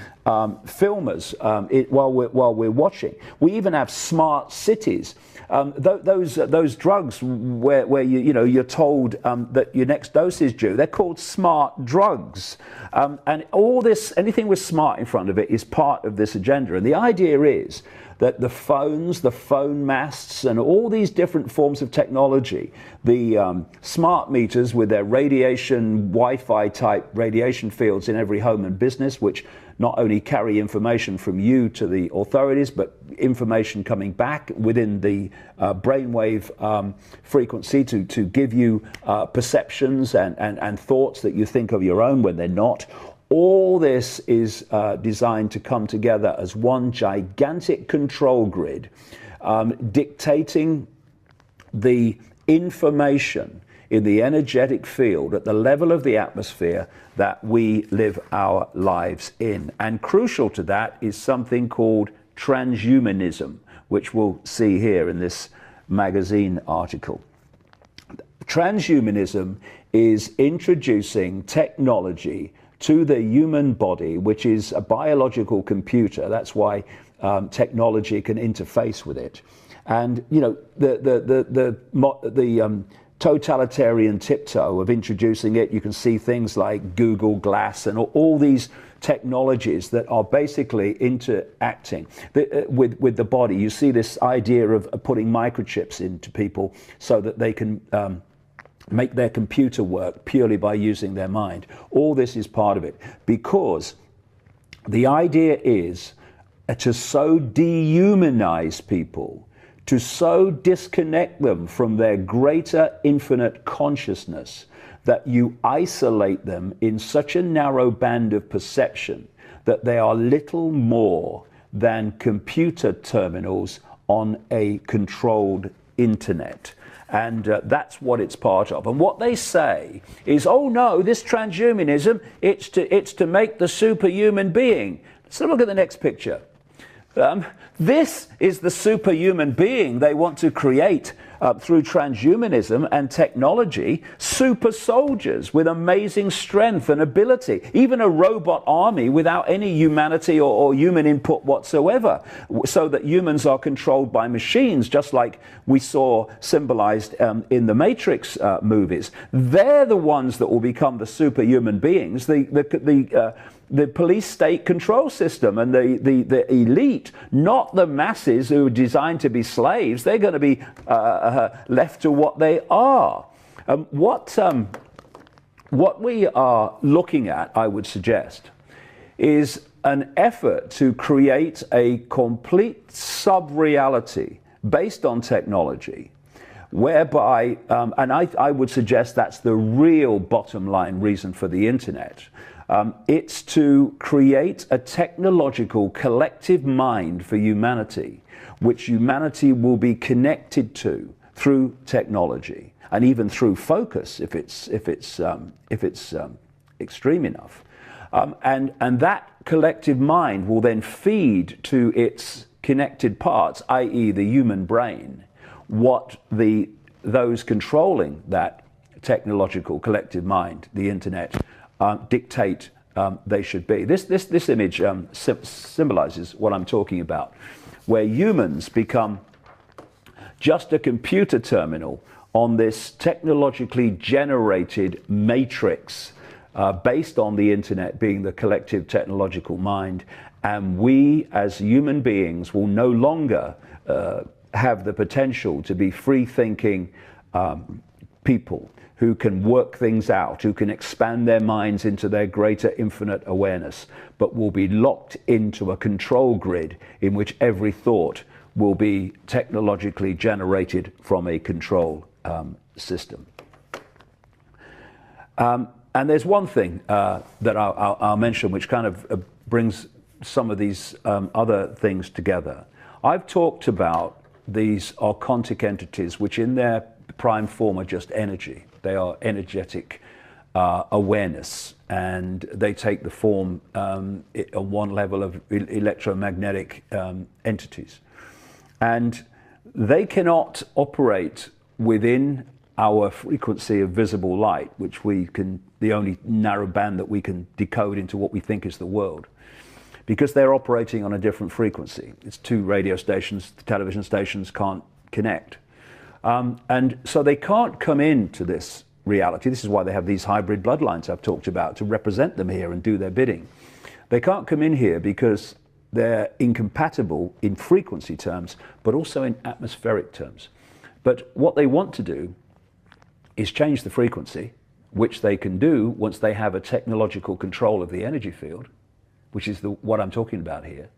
film us while we're watching. We even have smart cities. Those drugs where you're told that your next dose is due, they're called smart drugs. And all this, anything with smart in front of it, is part of this agenda. And the idea is that the phones, the phone masts, and all these different forms of technology, the smart meters with their radiation, Wi-Fi type radiation fields in every home and business, which not only carry information from you to the authorities, but information coming back within the brainwave frequency to give you perceptions and thoughts that you think of your own when they're not. All this is designed to come together as one gigantic control grid, dictating the information in the energetic field at the level of the atmosphere that we live our lives in. And crucial to that is something called transhumanism, which we'll see here in this magazine article. Transhumanism is introducing technology to the human body, which is a biological computer. That's why technology can interface with it. And the totalitarian tiptoe of introducing it, you can see things like Google Glass and all these technologies that are basically interacting with the body. You see this idea of putting microchips into people so that they can make their computer work purely by using their mind. All this is part of it, because the idea is to so dehumanize people, to so disconnect them from their greater infinite consciousness, that you isolate them in such a narrow band of perception that they are little more than computer terminals on a controlled internet. And that's what it's part of. And what they say is, oh no, this transhumanism, it's to make the superhuman being. Let's look at the next picture. This is the superhuman being they want to create through transhumanism and technology. Super soldiers with amazing strength and ability, even a robot army without any humanity or human input whatsoever, so that humans are controlled by machines, just like we saw symbolized in the Matrix movies. They're the ones that will become the superhuman beings. The police state control system and the elite, not the masses who are designed to be slaves. They're going to be left to what they are. What we are looking at, I would suggest, is an effort to create a complete sub-reality based on technology, whereby, and I would suggest that's the real bottom line reason for the internet, It's to create a technological collective mind for humanity, which humanity will be connected to through technology and even through focus if it's extreme enough. And that collective mind will then feed to its connected parts, i.e. the human brain, what those controlling that technological collective mind, the internet, dictate they should be. This image symbolizes what I'm talking about, where humans become just a computer terminal on this technologically generated matrix based on the internet being the collective technological mind, and we as human beings will no longer have the potential to be free-thinking people who can work things out, who can expand their minds into their greater infinite awareness, but will be locked into a control grid in which every thought will be technologically generated from a control system. And there's one thing that I'll mention which kind of brings some of these other things together. I've talked about these archontic entities which in their prime form are just energy. They are energetic awareness, and they take the form on one level of electromagnetic entities. And they cannot operate within our frequency of visible light, which we can, the only narrow band that we can decode into what we think is the world, because they're operating on a different frequency. It's two radio stations, the television stations can't connect. And so they can't come into this reality. This is why they have these hybrid bloodlines I've talked about to represent them here and do their bidding. They can't come in here because they're incompatible in frequency terms, but also in atmospheric terms. But what they want to do is change the frequency, which they can do once they have a technological control of the energy field, which is what I'm talking about here.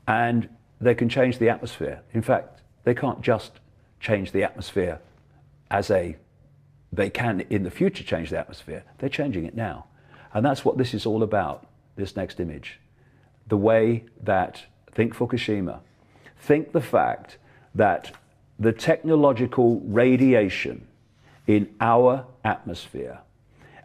And they can change the atmosphere. In fact, they can't just change the atmosphere they can in the future change the atmosphere. They're changing it now. And that's what this is all about, this next image. The way that, think Fukushima, think the fact that the technological radiation in our atmosphere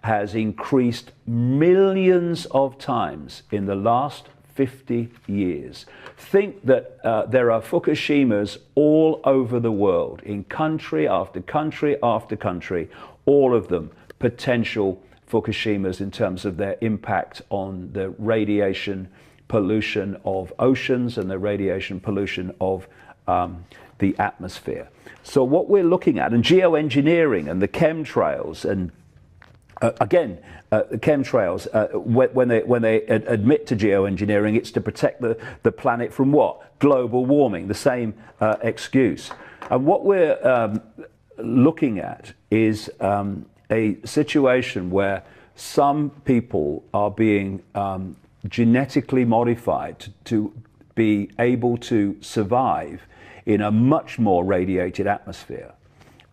has increased millions of times in the last 50 years. Think that there are Fukushimas all over the world, in country after country after country, all of them potential Fukushimas in terms of their impact on the radiation pollution of oceans and the radiation pollution of the atmosphere. So what we're looking at, and geoengineering and the chemtrails, and chemtrails, when they admit to geoengineering, it's to protect the planet from what? Global warming, the same excuse. And what we're looking at is a situation where some people are being genetically modified to be able to survive in a much more radiated atmosphere,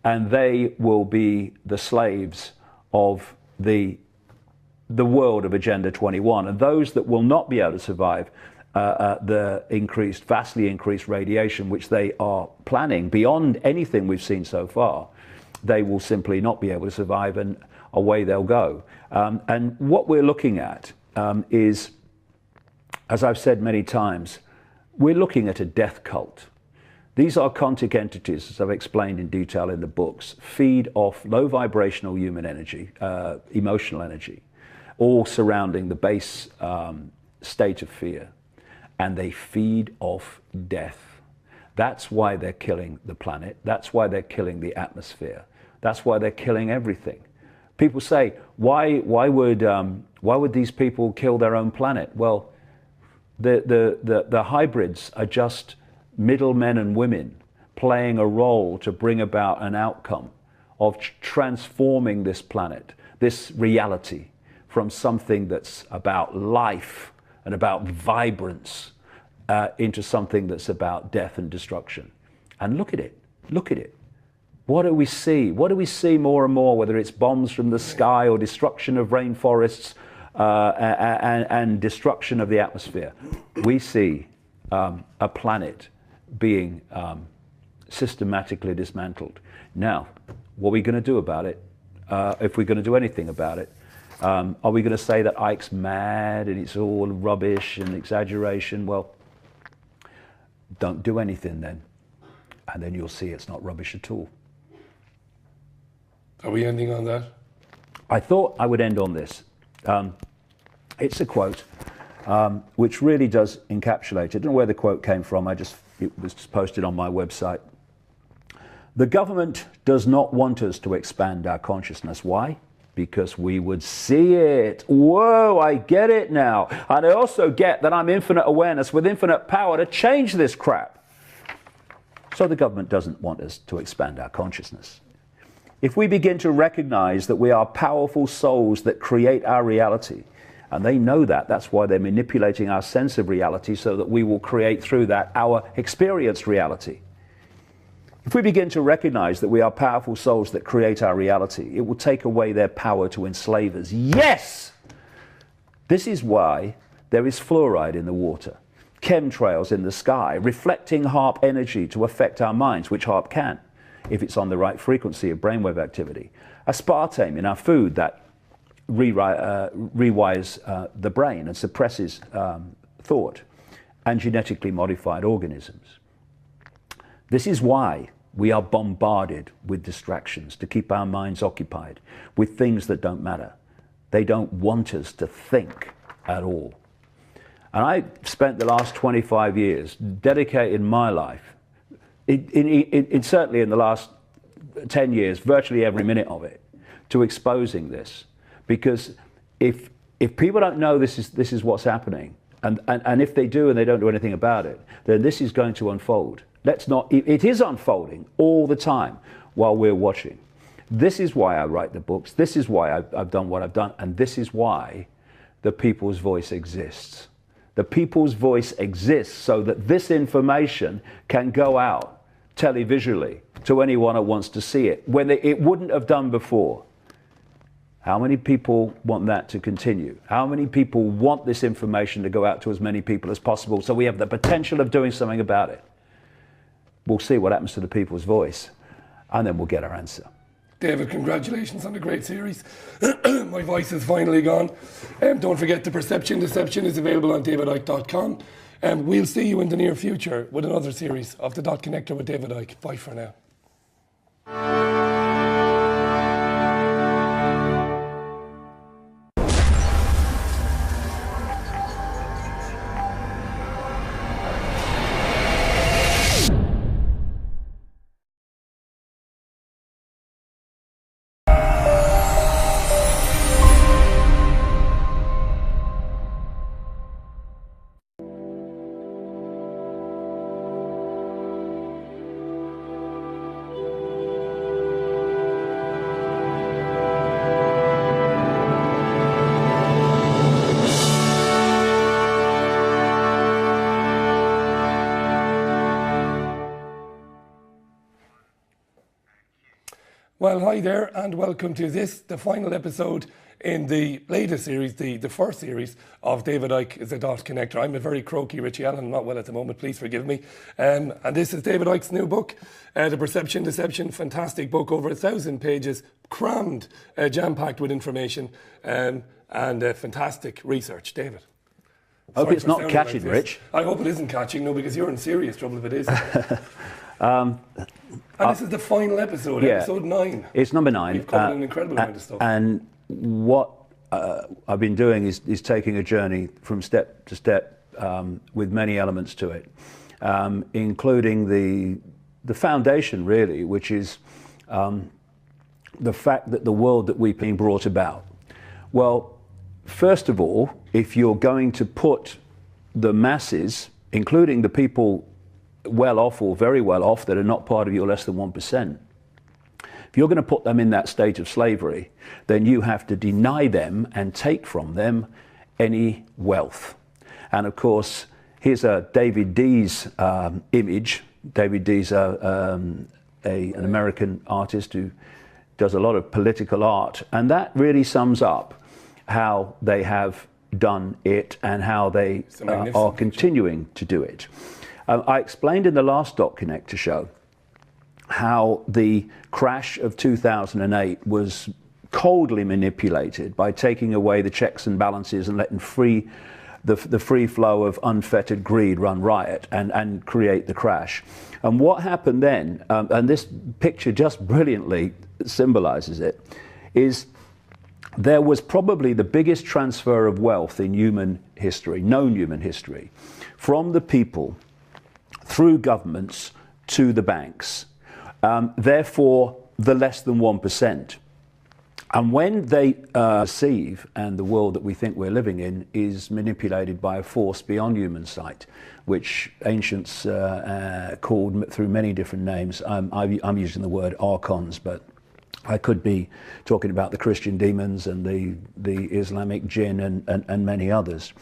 and they will be the slaves of the world of Agenda 21, and those that will not be able to survive the vastly increased radiation which they are planning beyond anything we've seen so far, they will simply not be able to survive, and away they'll go. And what we're looking at is, as I've said many times, we're looking at a death cult. These archontic entities, as I've explained in detail in the books, feed off low vibrational human energy, emotional energy, all surrounding the base state of fear. And they feed off death. That's why they're killing the planet. That's why they're killing the atmosphere. That's why they're killing everything. People say, why would these people kill their own planet? Well, the hybrids are just middlemen and women playing a role to bring about an outcome of transforming this planet, this reality, from something that's about life and about vibrance into something that's about death and destruction. And look at it, look at it. What do we see? What do we see more and more, whether it's bombs from the sky or destruction of rainforests, and destruction of the atmosphere. We see a planet being systematically dismantled. Now, what are we going to do about it? If we're going to do anything about it, are we going to say that Ike's mad and it's all rubbish and exaggeration? Well, don't do anything then, and then you'll see it's not rubbish at all. Are we ending on that? I thought I would end on this. It's a quote which really does encapsulate it. I don't know where the quote came from. It was posted on my website. The government does not want us to expand our consciousness. Why? Because we would see it. Whoa, I get it now. And I also get that I'm infinite awareness with infinite power to change this crap. So the government doesn't want us to expand our consciousness. If we begin to recognize that we are powerful souls that create our reality, and they know that, that's why they're manipulating our sense of reality so that we will create through that our experienced reality. If we begin to recognize that we are powerful souls that create our reality, it will take away their power to enslave us. Yes! This is why there is fluoride in the water, chemtrails in the sky, reflecting HARP energy to affect our minds, which HARP can, if it's on the right frequency of brainwave activity. Aspartame in our food that rewires the brain and suppresses thought, and genetically modified organisms. This is why we are bombarded with distractions to keep our minds occupied with things that don't matter. They don't want us to think at all. And I spent the last 25 years dedicating my life, certainly in the last 10 years, virtually every minute of it, to exposing this. Because if people don't know this is what's happening, and if they do and they don't do anything about it, then this is going to unfold. It is unfolding all the time while we're watching. This is why I write the books. This is why I've done what I've done. And this is why the people's voice exists. The people's voice exists so that this information can go out televisually to anyone who wants to see it, when it wouldn't have done before. How many people want that to continue? How many people want this information to go out to as many people as possible so we have the potential of doing something about it? We'll see what happens to the people's voice, and then we'll get our answer. David, congratulations on a great series. My voice is finally gone. Don't forget, The Perception Deception is available on davidicke.com. We'll see you in the near future with another series of The Dot Connector with David Icke. Bye for now. Well, hi there, and welcome to the final episode in the latest series, the first series of David Icke Dot Connector. I'm a very croaky Richie Allen, I'm not well at the moment, please forgive me. And this is David Icke's new book, The Perception Deception, fantastic book, over 1,000 pages, crammed, jam-packed with information, and fantastic research. David. I hope it's not catching, like Rich. I hope it isn't catching, no, because you're in serious trouble if it is. And this is the final episode, episode 9. It's number 9. We've covered an incredible amount of stuff. And what I've been doing is taking a journey from step to step with many elements to it, including the foundation, really, which is the fact that the world that we've been brought about. Well, first of all, if you're going to put the masses, including the people well off or very well off that are not part of your less than 1%, if you're going to put them in that state of slavery, then you have to deny them and take from them any wealth. And of course, here's a David Dee's image. David Dee's an American artist who does a lot of political art, and that really sums up how they have done it and how they are continuing to do it. I explained in the last Dot Connector show how the crash of 2008 was coldly manipulated by taking away the checks and balances and letting the free flow of unfettered greed run riot and create the crash. And what happened then, and this picture just brilliantly symbolizes it, is there was probably the biggest transfer of wealth in human history, known human history, from the people through governments to the banks. Therefore, the less than 1%. And when they perceive, and the world that we think we're living in is manipulated by a force beyond human sight, which ancients called through many different names. I'm using the word archons, but I could be talking about the Christian demons and the Islamic jinn and many others.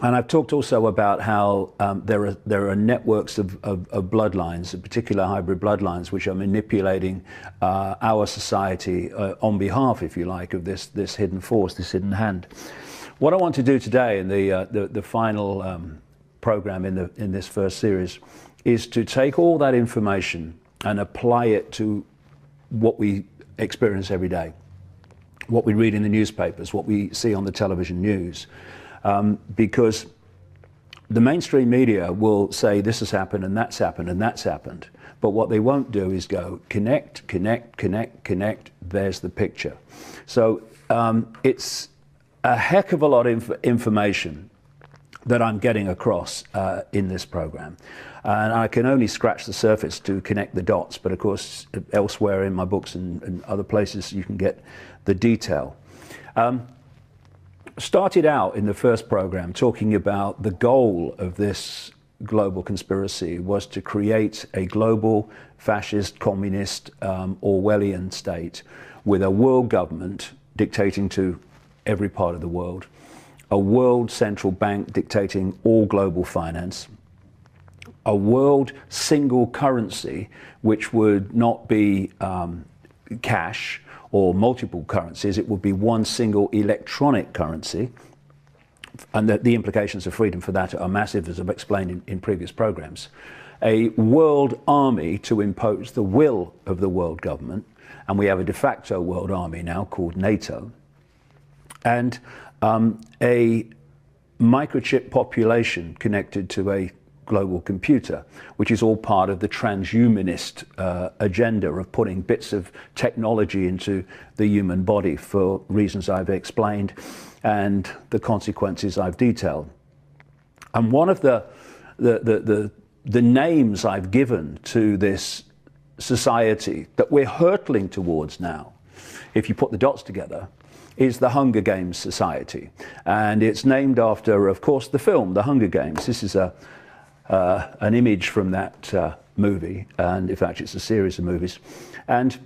And I've talked also about how there are networks of bloodlines, particular hybrid bloodlines, which are manipulating our society on behalf, if you like, of this hidden force, this hidden hand. What I want to do today in the final program in this first series is to take all that information and apply it to what we experience every day, what we read in the newspapers, what we see on the television news. Because the mainstream media will say this has happened and that's happened and that's happened. But what they won't do is go connect, connect, connect, connect. There's the picture. So it's a heck of a lot of information that I'm getting across in this program. And I can only scratch the surface to connect the dots. But of course, elsewhere in my books and other places, you can get the detail. Started out in the first program talking about the goal of this global conspiracy was to create a global fascist, communist, Orwellian state with a world government dictating to every part of the world, a world central bank dictating all global finance, a world single currency which would not be cash or multiple currencies. It would be one single electronic currency, and the implications of freedom for that are massive, as I've explained in previous programs. A world army to impose the will of the world government, and we have a de facto world army now called NATO, and a microchip population connected to a global computer, which is all part of the transhumanist agenda of putting bits of technology into the human body for reasons I've explained and the consequences I've detailed. And one of the names I've given to this society that we're hurtling towards now, if you put the dots together, is the Hunger Games Society. And it's named after, of course, the film, The Hunger Games. This is an image from that movie, and in fact it's a series of movies. And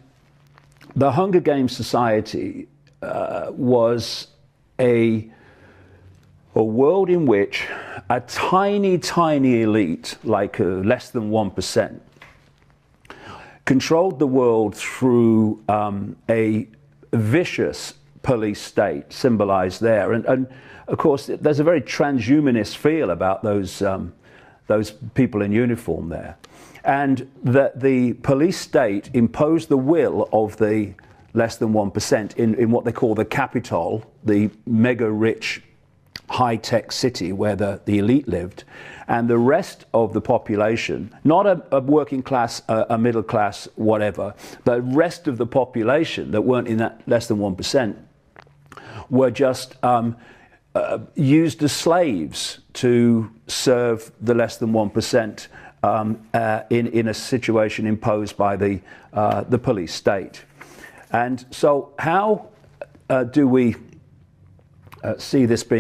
the Hunger Games Society was a world in which a tiny, tiny elite, like less than 1%, controlled the world through a vicious police state, symbolized there. And of course, there's a very transhumanist feel about those people in uniform there. And that the police state imposed the will of the less than 1% in what they call the capital, the mega rich high-tech city where the elite lived, and the rest of the population, not a working class, a middle class, whatever, the rest of the population that weren't in that less than 1% were just used as slaves to serve the less than 1% in a situation imposed by the police state. And so how do we see this being